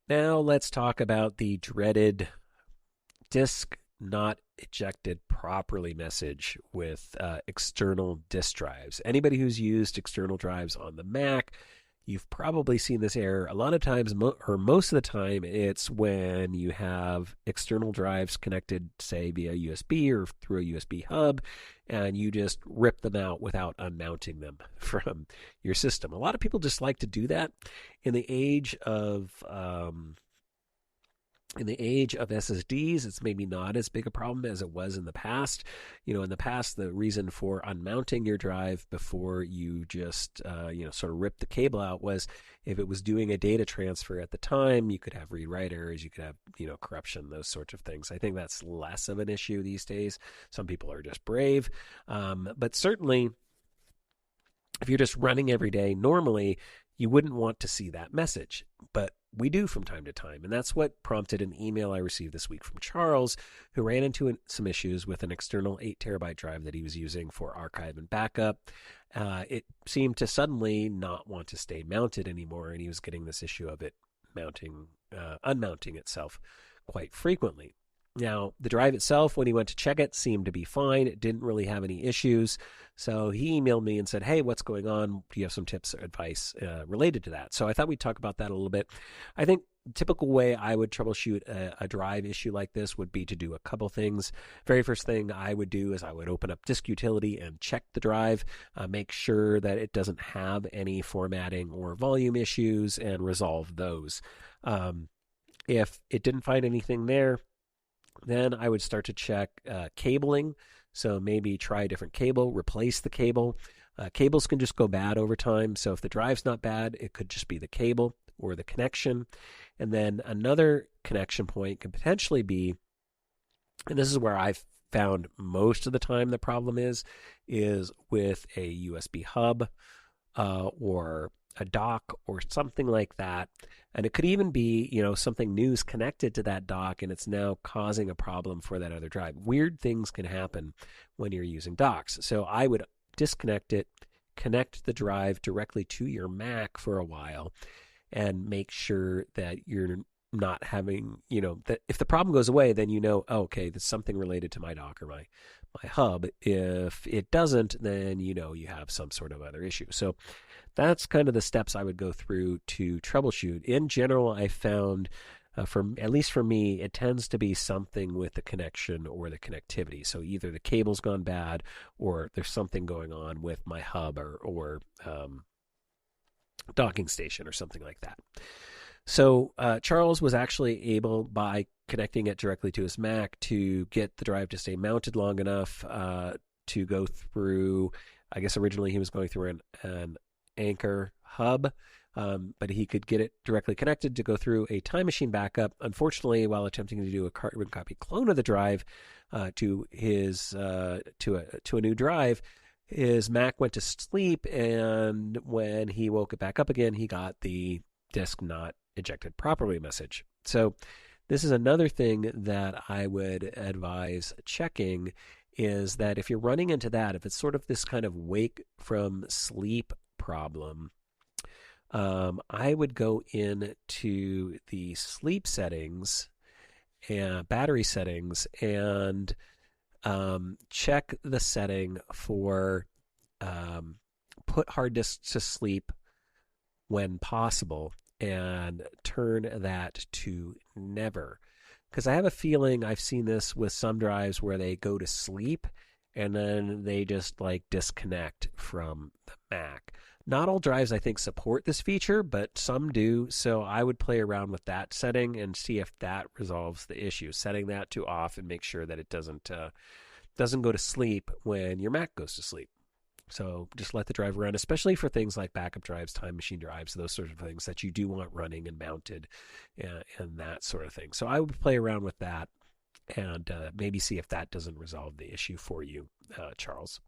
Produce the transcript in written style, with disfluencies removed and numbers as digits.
Now let's talk about the dreaded disk not ejected properly message with external disk drives. Anybody who's used external drives on the Mac, you've probably seen this error. A lot of times, or most of the time, it's when you have external drives connected, say, via USB or through a USB hub, and you just rip them out without unmounting them from your system. A lot of people just like to do that in the age of SSDs, it's maybe not as big a problem as it was in the past. In the past, the reason for unmounting your drive before you just, sort of rip the cable out was if it was doing a data transfer at the time, you could have read-write errors, you could have, corruption, those sorts of things. I think that's less of an issue these days. Some people are just brave. But certainly, if you're just running every day, normally you wouldn't want to see that message. But we do from time to time. And that's what prompted an email I received this week from Charles, who ran into some issues with an external 8 terabyte drive that he was using for archive and backup. It seemed to suddenly not want to stay mounted anymore, and he was getting this issue of it unmounting itself quite frequently. Now, the drive itself, when he went to check it, seemed to be fine. It didn't really have any issues. So he emailed me and said, hey, what's going on? Do you have some tips or advice related to that? So I thought we'd talk about that a little bit. I think the typical way I would troubleshoot a drive issue like this would be to do a couple things. Very first thing I would do is I would open up Disk Utility and check the drive, make sure that it doesn't have any formatting or volume issues, and resolve those. If it didn't find anything there, then I would start to check cabling. So maybe try a different cable, replace the cable. Cables can just go bad over time. So if the drive's not bad, it could just be the cable or the connection. And then another connection point could potentially be, and this is where I've found most of the time the problem is with a USB hub or a dock or something like that. And it could even be, something new is connected to that dock and it's now causing a problem for that other drive. Weird things can happen when you're using docks. So I would disconnect it, connect the drive directly to your Mac for a while, and make sure that you're not having, that if the problem goes away, then okay, that's something related to my dock or my hub. If it doesn't, then you have some sort of other issue. So that's kind of the steps I would go through to troubleshoot. In general, I found, at least for me, it tends to be something with the connection or the connectivity. So either the cable's gone bad or there's something going on with my hub or docking station or something like that. So Charles was actually able, by connecting it directly to his Mac, to get the drive to stay mounted long enough to go through, I guess originally he was going through an Anchor hub, but he could get it directly connected to go through a Time Machine backup. Unfortunately, while attempting to do a carbon copy clone of the drive to a new drive, his Mac went to sleep, and when he woke it back up again, he got the Disk Not Ejected Properly message. So this is another thing that I would advise checking, is that if you're running into that, if it's sort of this kind of wake from sleep problem, I would go into the sleep settings and battery settings and check the setting for put hard disks to sleep when possible, and turn that to never. Because I have a feeling I've seen this with some drives where they go to sleep and then they just disconnect from the Mac. Not all drives, I think, support this feature, but some do. So I would play around with that setting and see if that resolves the issue. Setting that to off and make sure that it doesn't go to sleep when your Mac goes to sleep. So just let the drive run, especially for things like backup drives, time machine drives, those sorts of things that you do want running and mounted and that sort of thing. So I would play around with that and maybe see if that doesn't resolve the issue for you, Charles.